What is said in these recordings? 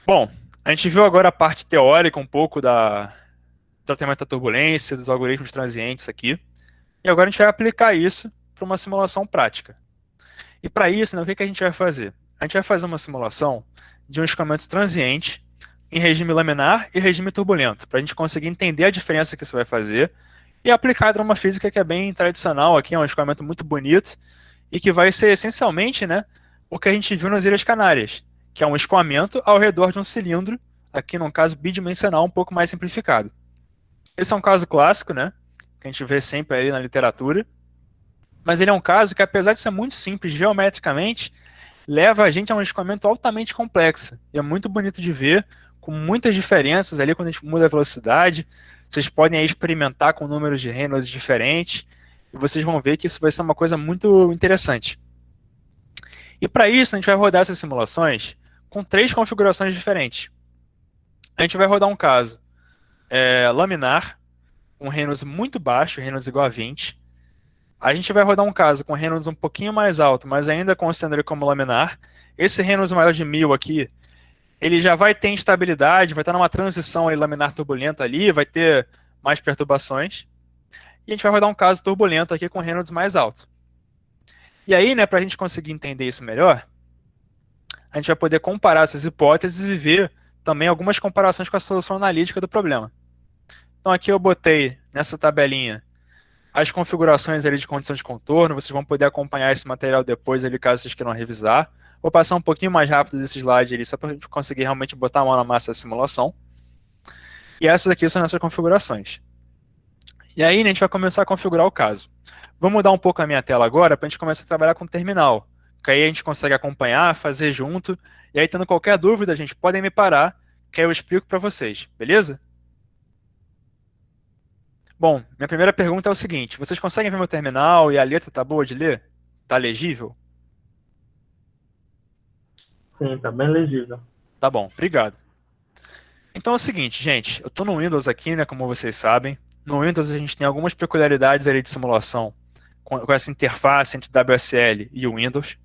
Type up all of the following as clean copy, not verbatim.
Bom, a gente viu agora a parte teórica um pouco da tratamento da turbulência, dos algoritmos transientes aqui. E agora a gente vai aplicar isso para uma simulação prática. E para isso, né, o que que a gente vai fazer? A gente vai fazer uma simulação de um escoamento transiente em regime laminar e regime turbulento, para a gente conseguir entender a diferença que isso vai fazer e aplicar para uma física que é bem tradicional aqui, é um escoamento muito bonito e que vai ser essencialmente, né, o que a gente viu nas Ilhas Canárias, que é um escoamento ao redor de um cilindro, aqui num caso bidimensional um pouco mais simplificado. Esse é um caso clássico, né, que a gente vê sempre aí na literatura, mas ele é um caso que, apesar de ser muito simples geometricamente, leva a gente a um escoamento altamente complexo. E é muito bonito de ver, com muitas diferenças ali quando a gente muda a velocidade. Vocês podem aí experimentar com números de Reynolds diferentes, e vocês vão ver que isso vai ser uma coisa muito interessante. E para isso, a gente vai rodar essas simulações com três configurações diferentes. A gente vai rodar um caso laminar, um Reynolds muito baixo, Reynolds igual a 20. A gente vai rodar um caso com Reynolds um pouquinho mais alto, mas ainda considerando ele como laminar. Esse Reynolds maior de 1000 aqui, ele já vai ter instabilidade, vai estar numa transição aí laminar turbulenta ali, vai ter mais perturbações. E a gente vai rodar um caso turbulento aqui com Reynolds mais alto. E aí, né, para a gente conseguir entender isso melhor, a gente vai poder comparar essas hipóteses e ver também algumas comparações com a solução analítica do problema. Então aqui eu botei nessa tabelinha as configurações ali de condição de contorno, vocês vão poder acompanhar esse material depois ali, caso vocês queiram revisar. Vou passar um pouquinho mais rápido desse slide ali, só para a gente conseguir realmente botar a mão na massa da simulação. E essas aqui são nossas configurações. E aí, né, a gente vai começar a configurar o caso. Vou mudar um pouco a minha tela agora para a gente começar a trabalhar com o terminal. Que aí a gente consegue acompanhar, fazer junto. E aí, tendo qualquer dúvida, gente, podem me parar, que aí eu explico para vocês, beleza? Bom, minha primeira pergunta é o seguinte: vocês conseguem ver meu terminal e a letra tá boa de ler? Tá legível? Sim, tá bem legível. Tá bom, obrigado. Então é o seguinte, gente, eu estou no Windows aqui, né, como vocês sabem. No Windows a gente tem algumas peculiaridades ali de simulação com essa interface entre WSL e o Windows.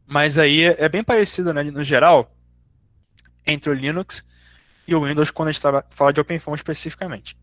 Mas aí é bem parecido, né, no geral, entre o Linux e o Windows quando a gente fala de OpenFOAM especificamente.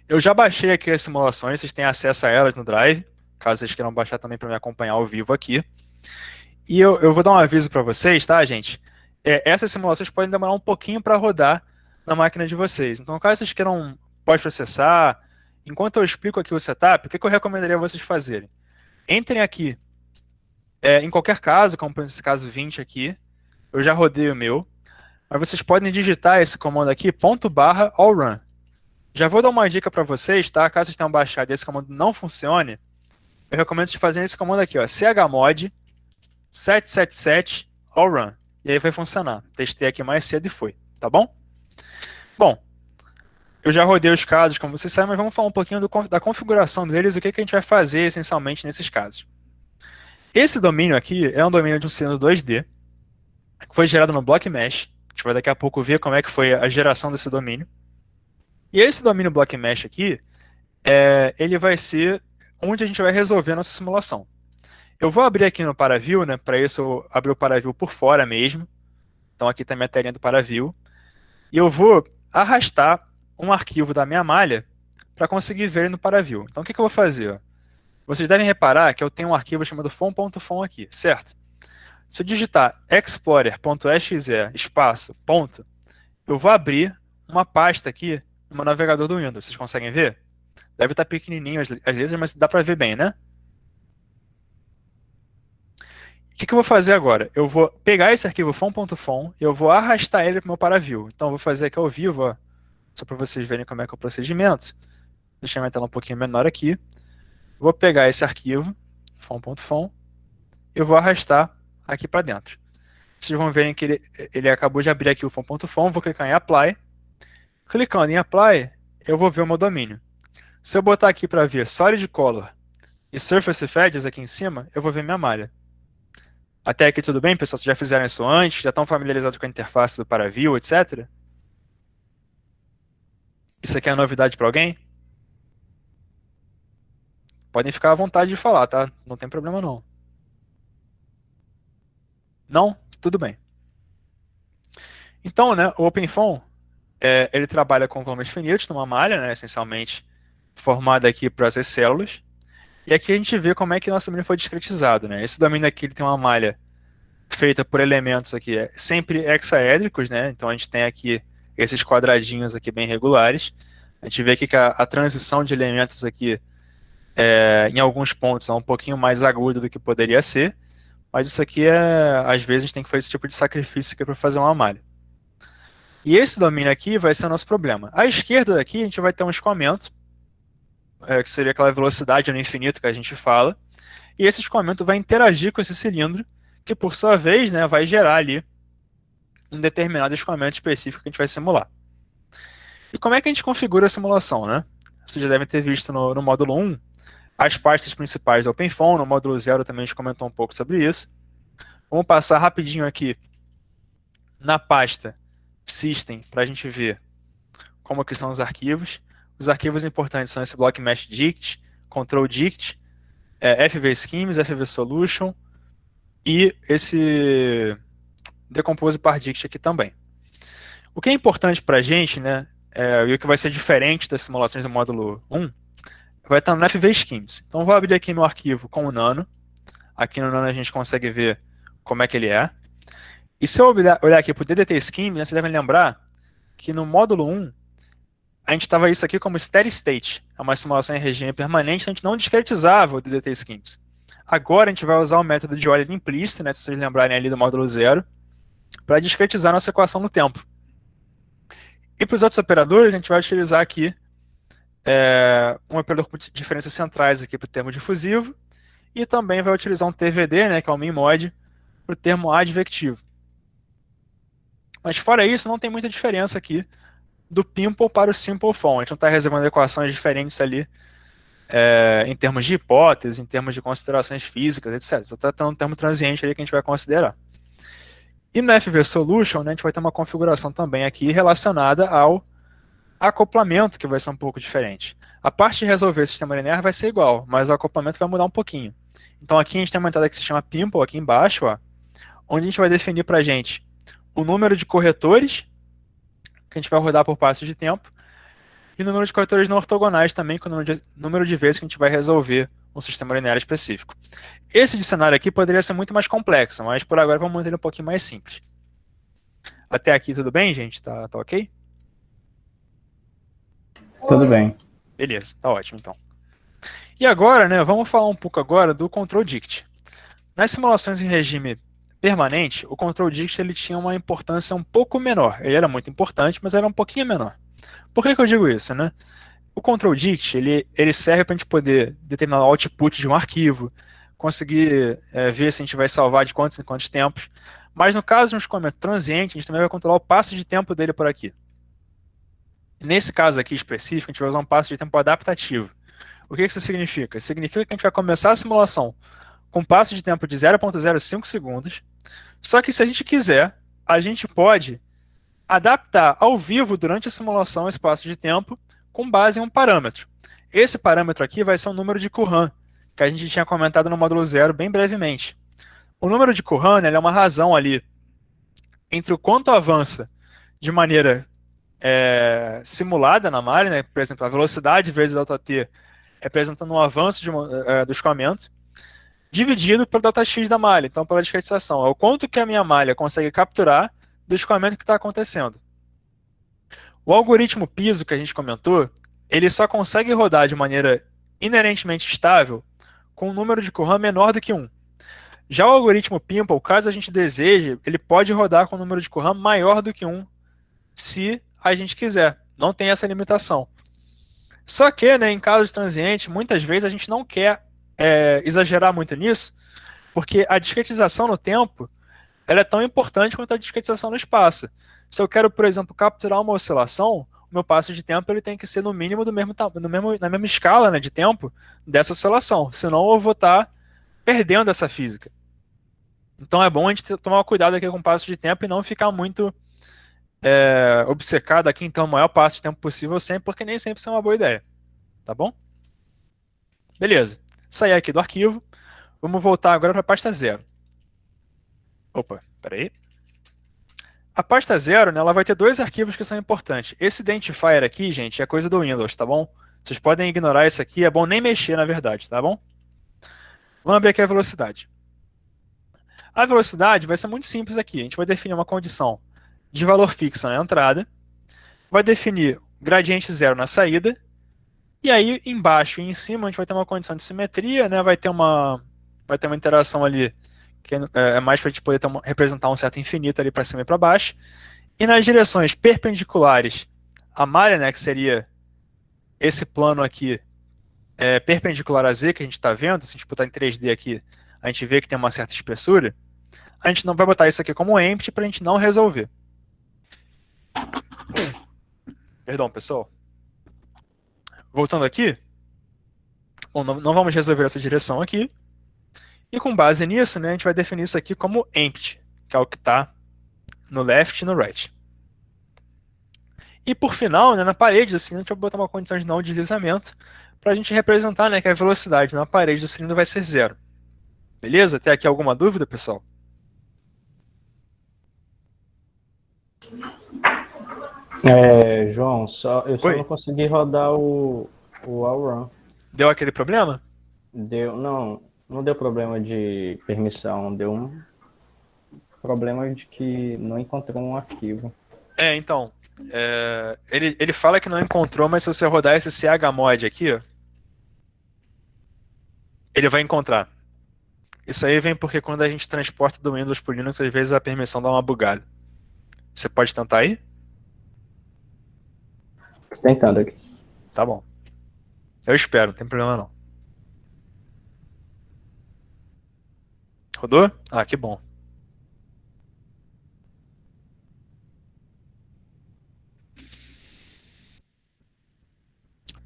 Eu já baixei aqui as simulações, vocês têm acesso a elas no Drive, caso vocês queiram baixar também para me acompanhar ao vivo aqui. E eu vou dar um aviso para vocês, tá, gente? Essas simulações podem demorar um pouquinho para rodar na máquina de vocês. Então, caso vocês queiram pós-processar, enquanto eu explico aqui o setup, o que eu recomendaria vocês fazerem? Entrem aqui, em qualquer caso, como nesse caso 20 aqui, eu já rodei o meu, mas vocês podem digitar esse comando aqui, /allrun. Já vou dar uma dica para vocês, tá? Caso vocês tenham baixado e esse comando não funcione, eu recomendo vocês fazerem esse comando aqui, ó, chmod 777 allrun. E aí vai funcionar. Testei aqui mais cedo e foi, tá bom? Bom, eu já rodei os casos, como vocês sabem, mas vamos falar um pouquinho da configuração deles e o que a gente vai fazer essencialmente nesses casos. Esse domínio aqui é um domínio de um cilindro 2D, que foi gerado no BlockMesh. A gente vai daqui a pouco ver como é que foi a geração desse domínio. E esse domínio BlockMesh aqui, ele vai ser onde a gente vai resolver a nossa simulação. Eu vou abrir aqui no ParaView, né? Para isso eu abri o ParaView por fora mesmo. Então aqui está minha telinha do ParaView. E eu vou arrastar um arquivo da minha malha para conseguir ver ele no ParaView. Então o que eu vou fazer? Vocês devem reparar que eu tenho um arquivo chamado fom.fom aqui, certo? Se eu digitar explorer.exe espaço ponto, eu vou abrir uma pasta aqui no meu navegador do Windows. Vocês conseguem ver? Deve estar pequenininho as letras, mas dá para ver bem, né? O que eu vou fazer agora? Eu vou pegar esse arquivo fom.fom e eu vou arrastar ele para o meu ParaView. Então eu vou fazer aqui ao vivo, ó, só para vocês verem como é que é o procedimento. Deixa minha tela um pouquinho menor aqui. Vou pegar esse arquivo, fom.fom, e eu vou arrastar aqui para dentro. Vocês vão verem que ele acabou de abrir aqui o fom.fom, vou clicar em Apply. Clicando em Apply, eu vou ver o meu domínio. Se eu botar aqui para ver Solid Color e Surface Edges aqui em cima, eu vou ver minha malha. Até aqui tudo bem, pessoal? Vocês já fizeram isso antes? Já estão familiarizados com a interface do ParaView, etc? Isso aqui é novidade para alguém? Podem ficar à vontade de falar, tá? Não tem problema não. Não? Tudo bem. Então, né, o OpenFOAM, ele trabalha com volumes finitos numa malha, né, essencialmente formada aqui por essas células. E aqui a gente vê como é que nosso domínio foi discretizado, né? Esse domínio aqui ele tem uma malha feita por elementos aqui, sempre hexaédricos, né? Então a gente tem aqui esses quadradinhos aqui bem regulares. A gente vê aqui que a transição de elementos aqui, em alguns pontos, é um pouquinho mais aguda do que poderia ser, mas isso aqui às vezes a gente tem que fazer esse tipo de sacrifício aqui para fazer uma malha. E esse domínio aqui vai ser o nosso problema. À esquerda daqui a gente vai ter um escoamento, que seria aquela velocidade no infinito que a gente fala, e esse escoamento vai interagir com esse cilindro, que por sua vez, né, vai gerar ali um determinado escoamento específico que a gente vai simular. E como é que a gente configura a simulação, né? Vocês já devem ter visto no módulo 1 as pastas principais do OpenFOAM, no módulo 0 também a gente comentou um pouco sobre isso. Vamos passar rapidinho aqui na pasta System para a gente ver como que são os arquivos. Os arquivos importantes são esse block mesh dict, control dict, fvschemes, fvsolution e esse decompose par dict aqui também. O que é importante para a gente, né, e o que vai ser diferente das simulações do módulo 1, vai estar no fvschemes. Então vou abrir aqui meu arquivo com o Nano. Aqui no Nano a gente consegue ver como é que ele é. E se eu olhar aqui para o DDT Scheme, né, vocês devem lembrar que no módulo 1 a gente estava isso aqui como steady state, é uma simulação em regime permanente, então a gente não discretizava o DDT Schemes. Agora a gente vai usar o método de Euler implícito, né, se vocês lembrarem ali do módulo 0, para discretizar nossa equação no tempo. E para os outros operadores, a gente vai utilizar aqui um operador com diferenças centrais aqui para o termo difusivo, e também vai utilizar um TVD, né, que é o minmod, para o termo advectivo. Mas fora isso, não tem muita diferença aqui do Pimple para o Simple Form. A gente não está reservando equações diferentes ali em termos de hipótese, em termos de considerações físicas, etc. Só está tendo um termo transiente ali que a gente vai considerar. E no FV Solution, né, a gente vai ter uma configuração também aqui relacionada ao acoplamento, que vai ser um pouco diferente. A parte de resolver o sistema linear vai ser igual, mas o acoplamento vai mudar um pouquinho. Então aqui a gente tem uma entrada que se chama Pimple, aqui embaixo, ó, onde a gente vai definir para a gente o número de corretores que a gente vai rodar por passos de tempo, e o número de corretores não ortogonais também, com o número de vezes que a gente vai resolver um sistema linear específico. Esse dicionário aqui poderia ser muito mais complexo, mas por agora vamos manter ele um pouquinho mais simples. Até aqui tudo bem, gente? Tá ok? Tudo bem. Beleza, tá ótimo então. E agora, né, vamos falar um pouco agora do control dict. Nas simulações em regime permanente, o control dict ele tinha uma importância um pouco menor. Ele era muito importante, mas era um pouquinho menor. Por que eu digo isso, né? O control dict ele serve para a gente poder determinar o output de um arquivo, conseguir ver se a gente vai salvar de quantos em quantos tempos. Mas no caso de um escoamento transiente, a gente também vai controlar o passo de tempo dele por aqui. Nesse caso aqui específico, a gente vai usar um passo de tempo adaptativo. O que isso significa? Significa que a gente vai começar a simulação com um passo de tempo de 0,05 segundos, só que se a gente quiser, a gente pode adaptar ao vivo durante a simulação esse passo de tempo com base em um parâmetro. Esse parâmetro aqui vai ser o número de Courant, que a gente tinha comentado no módulo 0 bem brevemente. O número de Courant é uma razão ali entre o quanto avança de maneira simulada na malha, né? Por exemplo, a velocidade vezes ΔT representando um avanço do escoamento, dividido pelo Δx da malha, então pela discretização. É o quanto que a minha malha consegue capturar do escoamento que está acontecendo. O algoritmo piso que a gente comentou, ele só consegue rodar de maneira inerentemente estável com um número de Courant menor do que 1. Já o algoritmo Pimple, caso a gente deseje, ele pode rodar com um número de Courant maior do que 1, se a gente quiser. Não tem essa limitação. Só que, né, em casos transientes, muitas vezes a gente não quer exagerar muito nisso, porque a discretização no tempo ela é tão importante quanto a discretização no espaço. Se eu quero, por exemplo, capturar uma oscilação, o meu passo de tempo ele tem que ser no mínimo na mesma escala, né, de tempo dessa oscilação, senão eu vou estar perdendo essa física. Então é bom a gente tomar cuidado aqui com o passo de tempo e não ficar muito obcecado aqui, então, o maior passo de tempo possível sempre, porque nem sempre isso é uma boa ideia. Tá bom? Beleza. Sair aqui do arquivo. Vamos voltar agora para a pasta 0. Opa, peraí. A pasta 0, né, ela vai ter dois arquivos que são importantes. Esse identifier aqui, gente, é coisa do Windows, tá bom? Vocês podem ignorar isso aqui, é bom nem mexer, na verdade, tá bom? Vamos abrir aqui a velocidade. A velocidade vai ser muito simples aqui. A gente vai definir uma condição de valor fixo na entrada, vai definir gradiente 0 na saída, e aí embaixo e em cima a gente vai ter uma condição de simetria, né? Vai ter uma interação ali que é mais para a gente poder representar um certo infinito ali para cima e para baixo. E nas direções perpendiculares à malha, né, que seria esse plano aqui perpendicular a Z que a gente está vendo, se a gente botar em 3D aqui, a gente vê que tem uma certa espessura, a gente não vai botar isso aqui como empty para a gente não resolver. Perdão, pessoal. Voltando aqui, bom, não vamos resolver essa direção aqui. E com base nisso, né, a gente vai definir isso aqui como empty, que é o que está no left e no right. E por final, né, na parede do cilindro, a gente vai botar uma condição de não deslizamento para a gente representar, né, que a velocidade na parede do cilindro vai ser 0. Beleza? Até aqui alguma dúvida, pessoal? João, eu só Oi? não consegui rodar o OutRun. Deu aquele problema? Não deu problema de permissão, deu um problema de que não encontrou um arquivo. Então, ele fala que não encontrou, mas se você rodar esse chmod aqui, ó, ele vai encontrar. Isso aí vem porque quando a gente transporta do Windows para o Linux, às vezes a permissão dá uma bugada. Você pode tentar aí? Tentando aqui. Tá bom. Eu espero, não tem problema não. Rodou? Ah, que bom.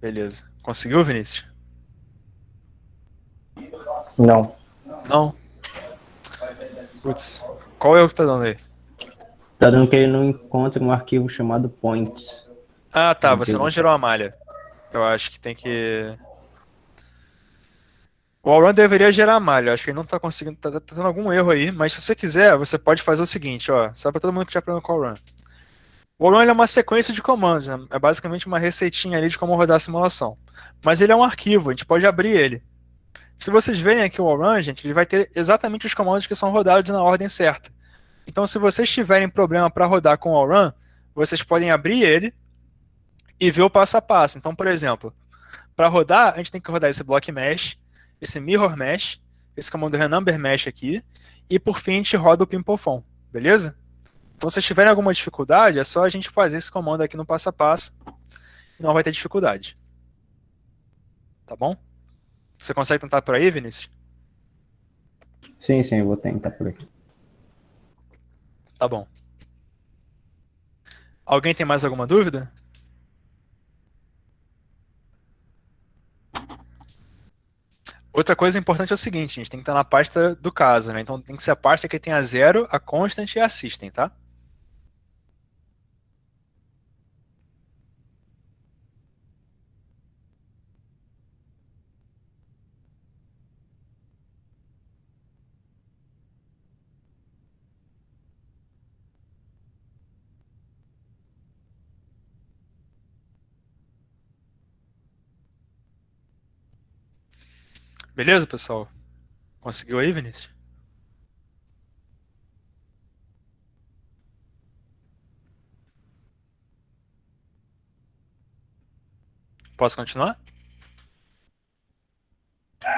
Beleza. Conseguiu, Vinícius? Não. Não? Putz. Qual é o que tá dando aí? Tá dando que ele não encontra um arquivo chamado points. Ah, tá. Você não gerou a malha. Eu acho que tem que... O Allrun deveria gerar a malha. Eu acho que ele não tá conseguindo... Tá tendo algum erro aí. Mas se você quiser, você pode fazer o seguinte, ó. Só pra todo mundo que já aprendeu com o Allrun. O Allrun é uma sequência de comandos, né? É basicamente uma receitinha ali de como rodar a simulação. Mas ele é um arquivo. A gente pode abrir ele. Se vocês verem aqui o Allrun, gente, ele vai ter exatamente os comandos que são rodados na ordem certa. Então, se vocês tiverem problema para rodar com o Allrun, vocês podem abrir ele e ver o passo a passo. Então, por exemplo, para rodar, a gente tem que rodar esse block mesh, esse mirror mesh, esse comando renumber mesh aqui, e por fim a gente roda o pimpofon, beleza? Então, se vocês tiverem alguma dificuldade, é só a gente fazer esse comando aqui no passo a passo e não vai ter dificuldade. Tá bom? Você consegue tentar por aí, Vinícius? Sim, eu vou tentar por aqui. Tá bom. Alguém tem mais alguma dúvida? Outra coisa importante é o seguinte, a gente tem que estar na pasta do caso, né? Então tem que ser a pasta que tem a 0, a constant e a system, tá? Beleza, pessoal? Conseguiu aí, Vinícius? Posso continuar?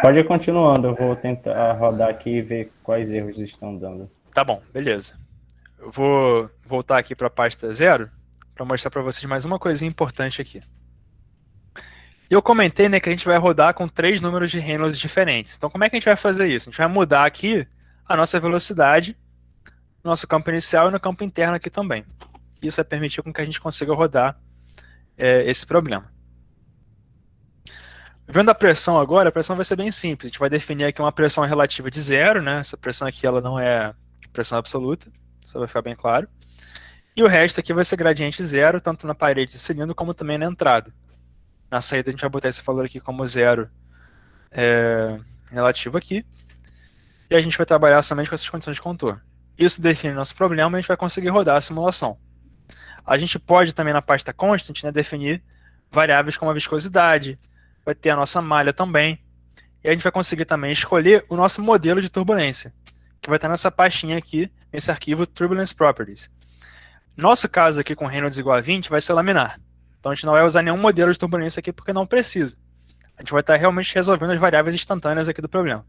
Pode ir continuando, eu vou tentar rodar aqui e ver quais erros estão dando. Tá bom, beleza. Eu vou voltar aqui para a pasta 0 para mostrar para vocês mais uma coisinha importante aqui. Eu comentei, né, que a gente vai rodar com 3 números de Reynolds diferentes. Então, como é que a gente vai fazer isso? A gente vai mudar aqui a nossa velocidade no nosso campo inicial e no campo interno aqui também. Isso vai permitir com que a gente consiga rodar esse problema. Vendo a pressão agora, a pressão vai ser bem simples. A gente vai definir aqui uma pressão relativa de 0, né? Essa pressão aqui ela não é pressão absoluta, isso vai ficar bem claro. E o resto aqui vai ser gradiente 0, tanto na parede de cilindro como também na entrada. Na saída a gente vai botar esse valor aqui como 0 relativo aqui. E a gente vai trabalhar somente com essas condições de contorno. Isso define nosso problema e a gente vai conseguir rodar a simulação. A gente pode também na pasta constant, né, definir variáveis como a viscosidade, vai ter a nossa malha também, e a gente vai conseguir também escolher o nosso modelo de turbulência, que vai estar nessa pastinha aqui, nesse arquivo Turbulence Properties. Nosso caso aqui com Reynolds igual a 20 vai ser laminar. Então a gente não vai usar nenhum modelo de turbulência aqui porque não precisa. A gente vai estar realmente resolvendo as variáveis instantâneas aqui do problema.